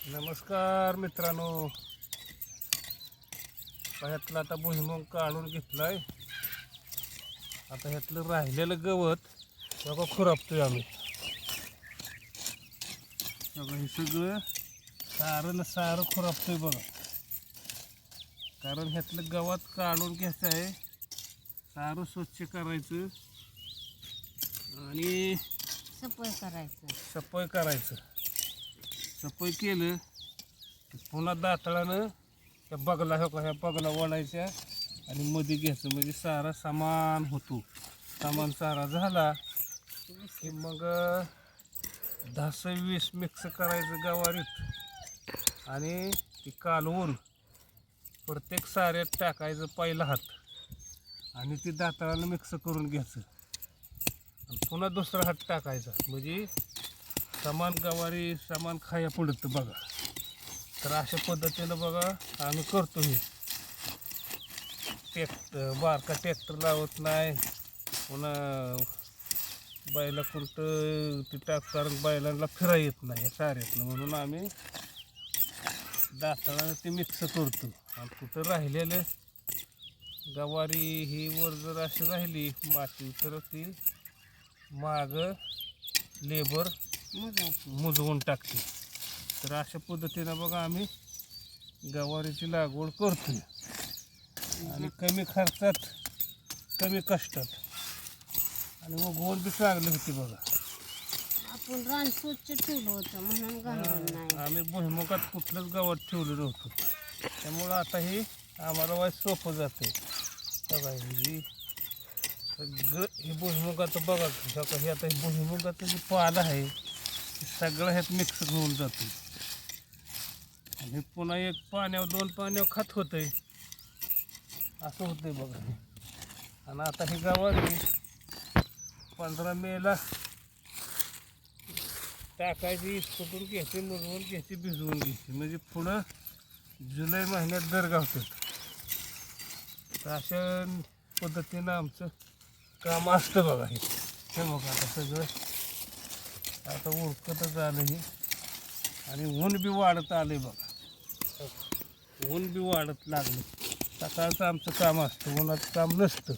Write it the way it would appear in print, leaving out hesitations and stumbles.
नमस्कार मित्रांनो, ह्यातलं आता भुईमूग काढून घेतलाय. आता ह्यातलं राहिलेलं गवत बघा खुरपतोय आम्ही. बघा हे सगळं सारं खुरपतोय बघा, कारण ह्यातलं गवत काढून घ्यायचं आहे. सारं स्वच्छ करायचं आणि सफाई करायचं. सफाई केलं की पुन्हा दाताळानं त्या बगला ह्या बगला ओढायच्या आणि मध्ये घ्यायचं, म्हणजे सारा समान होतो. समान सारा झाला की मग 10-20 मिक्स करायचं गवारीत आणि ती कालवून प्रत्येक साऱ्यात टाकायचं पहिला हात आणि ती दाताळानं मिक्स करून घ्यायचं आणि पुन्हा दुसरा हात टाकायचा, म्हणजे समान गवारी समान खाया पडतं बघा. तर अशा पद्धतीनं बघा आम्ही करतो. हे बारका ट्रॅक्टर लावत नाही, पुन्हा बैला कुठं ते कारण बैलांना फिरा येत नाही ह्या साऱ्यातनं, म्हणून आम्ही दाताळानं ते मिक्स करतो. आणि कुठं राहिलेलं गवारी ही वर जर अशी राहिली माती तर ती मागं लेबर मुजवून टाकते. तर अशा पद्धतीनं बघा आम्ही गवारीची लागवड करतो आणि कमी खर्चात कमी कष्टात आणि उगवण बी चांगली होती बघा. आपण रान स्वच्छ ठेवलं होतं म्हणून घालवलं नाही. आम्ही भुईमुगात कुठलंच गवत ठेवलं नव्हतं, त्यामुळं आता हे आम्हाला वाईट सोपं जाते. बघा ही सगळं हे भुईमुगाचं बघा. हे आता हे भुईमुगाचं जे पाला आहे सगळं ह्यात मिक्स होऊन जातो आणि पुन्हा एक पाण्यावर 2 पाण्यावर खात होतंय, असं होतंय बघा. आणि आता ही गवारी 15 मेला टाकायची, कुठून घ्यायची, मुरवून घ्यायची, भिजवून घ्यायची, म्हणजे पुढं जुलै महिन्यात दर गावतात. तर अशा पद्धतीनं आमचं काम असतं बघा. हे बघा आता सगळं आता उरकतच आलं हे आणि ऊन बी वाढत आले बघा. ऊन बी वाढत लागलं. सकाळचं आमचं काम असतं, उन्हाचं काम नसतं.